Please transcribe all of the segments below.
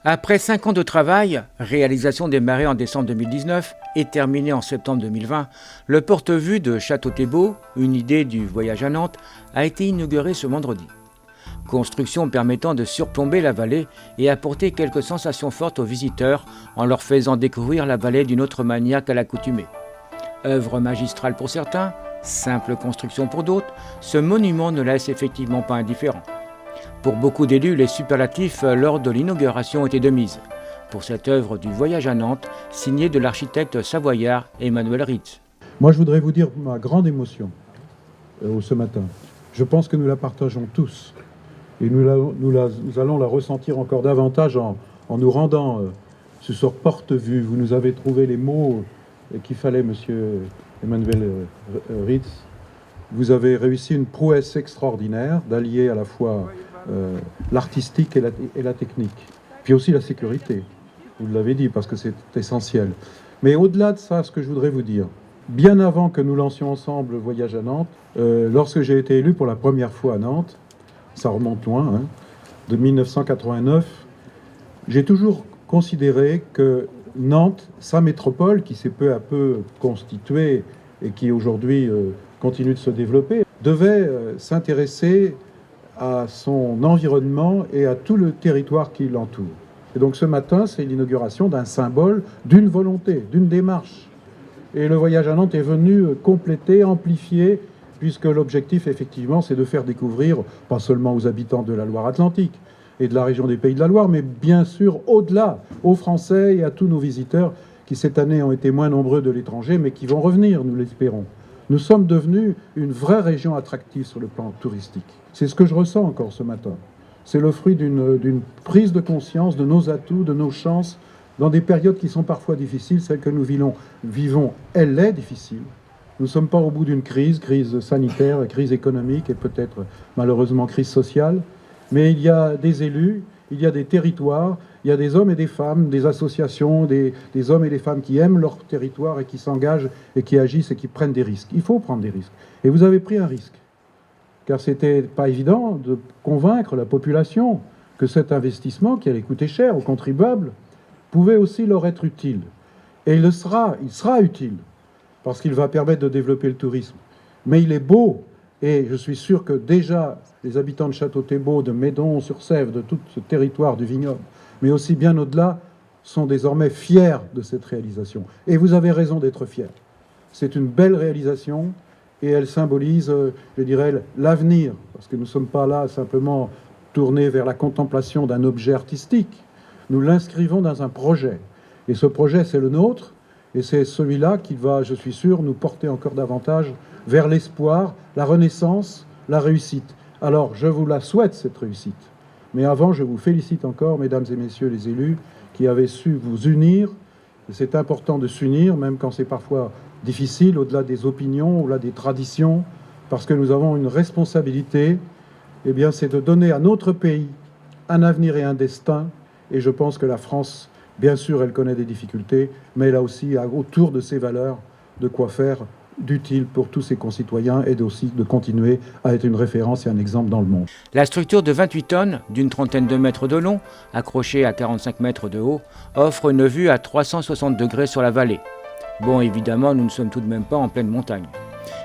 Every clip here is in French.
Après 5 ans de travail, réalisation démarrée en décembre 2019 et terminée en septembre 2020, le porte-vue de Château-Thébault, une idée du voyage à Nantes, a été inauguré ce vendredi. Construction permettant de surplomber la vallée et apporter quelques sensations fortes aux visiteurs en leur faisant découvrir la vallée d'une autre manière qu'à l'accoutumée. Œuvre magistrale pour certains, simple construction pour d'autres, ce monument ne laisse effectivement pas indifférent. Pour beaucoup d'élus, les superlatifs lors de l'inauguration étaient de mise. Pour cette œuvre du voyage à Nantes, signée de l'architecte savoyard Emmanuel Ritz. Moi, je voudrais vous dire ma grande émotion ce matin. Je pense que nous la partageons tous. Et nous allons la ressentir encore davantage en nous rendant sur ce porte-vue. Vous nous avez trouvé les mots qu'il fallait, monsieur Emmanuel Ritz. Vous avez réussi une prouesse extraordinaire d'allier à la fois l'artistique et la technique, puis aussi la sécurité. Vous l'avez dit, parce que c'est essentiel. Mais au-delà de ça, ce que je voudrais vous dire, bien avant que nous lancions ensemble le voyage à Nantes, lorsque j'ai été élu pour la première fois à Nantes, ça remonte loin, hein, de 1989, j'ai toujours considéré que Nantes, sa métropole, qui s'est peu à peu constituée et qui aujourd'hui continue de se développer, devait s'intéresser à son environnement et à tout le territoire qui l'entoure. Et donc ce matin, c'est l'inauguration d'un symbole, d'une volonté, d'une démarche. Et le voyage à Nantes est venu compléter, amplifier, puisque l'objectif, effectivement, c'est de faire découvrir, pas seulement aux habitants de la Loire-Atlantique et de la région des Pays de la Loire, mais bien sûr au-delà, aux Français et à tous nos visiteurs qui cette année ont été moins nombreux de l'étranger, mais qui vont revenir, nous l'espérons. Nous sommes devenus une vraie région attractive sur le plan touristique. C'est ce que je ressens encore ce matin. C'est le fruit d'une prise de conscience de nos atouts, de nos chances, dans des périodes qui sont parfois difficiles. Celle que nous vivons, elle est difficile. Nous ne sommes pas au bout d'une crise sanitaire, crise économique et peut-être malheureusement crise sociale. Mais il y a des élus, il y a des territoires, il y a des hommes et des femmes, des associations, des hommes et des femmes qui aiment leur territoire et qui s'engagent et qui agissent et qui prennent des risques. Il faut prendre des risques. Et vous avez pris un risque. Car c'était pas évident de convaincre la population que cet investissement, qui allait coûter cher aux contribuables, pouvait aussi leur être utile. Et il sera utile, parce qu'il va permettre de développer le tourisme. Mais il est beau, et je suis sûr que déjà les habitants de Château-Thébault, de Médon-sur-Sèvre, de tout ce territoire du vignoble, mais aussi bien au-delà, sont désormais fiers de cette réalisation. Et vous avez raison d'être fiers. C'est une belle réalisation, et elle symbolise, je dirais, l'avenir, parce que nous ne sommes pas là simplement tournés vers la contemplation d'un objet artistique. Nous l'inscrivons dans un projet. Et ce projet, c'est le nôtre, et c'est celui-là qui va, je suis sûr, nous porter encore davantage vers l'espoir, la renaissance, la réussite. Alors, je vous la souhaite, cette réussite. Mais avant, je vous félicite encore, mesdames et messieurs les élus, qui avez su vous unir. C'est important de s'unir, même quand c'est parfois difficile, au-delà des opinions, au-delà des traditions, parce que nous avons une responsabilité, eh bien, c'est de donner à notre pays un avenir et un destin. Et je pense que la France, bien sûr, elle connaît des difficultés, mais elle a aussi, autour de ses valeurs, de quoi faire d'utile pour tous ses concitoyens et aussi de continuer à être une référence et un exemple dans le monde. La structure de 28 tonnes, d'une trentaine de mètres de long, accrochée à 45 mètres de haut, offre une vue à 360 degrés sur la vallée. Bon, évidemment, nous ne sommes tout de même pas en pleine montagne.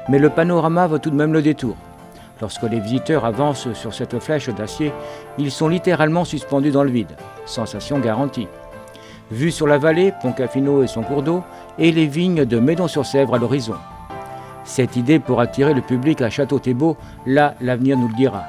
Mais le panorama vaut tout de même le détour. Lorsque les visiteurs avancent sur cette flèche d'acier, ils sont littéralement suspendus dans le vide. Sensation garantie. Vue sur la vallée, Pont-Caffino et son cours d'eau, et les vignes de Médon-sur-Sèvre à l'horizon. Cette idée pour attirer le public à Château-Thébault, là, l'avenir nous le dira.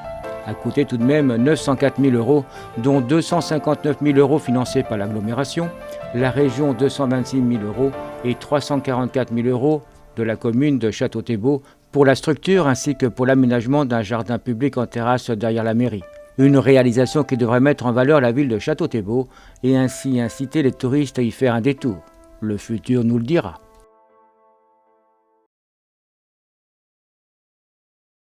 A coûté tout de même 904 000 €, dont 259 000 € financés par l'agglomération, la région 226 000 € et 344 000 € de la commune de Château-Thébault pour la structure ainsi que pour l'aménagement d'un jardin public en terrasse derrière la mairie. Une réalisation qui devrait mettre en valeur la ville de Château-Thébault et ainsi inciter les touristes à y faire un détour. Le futur nous le dira.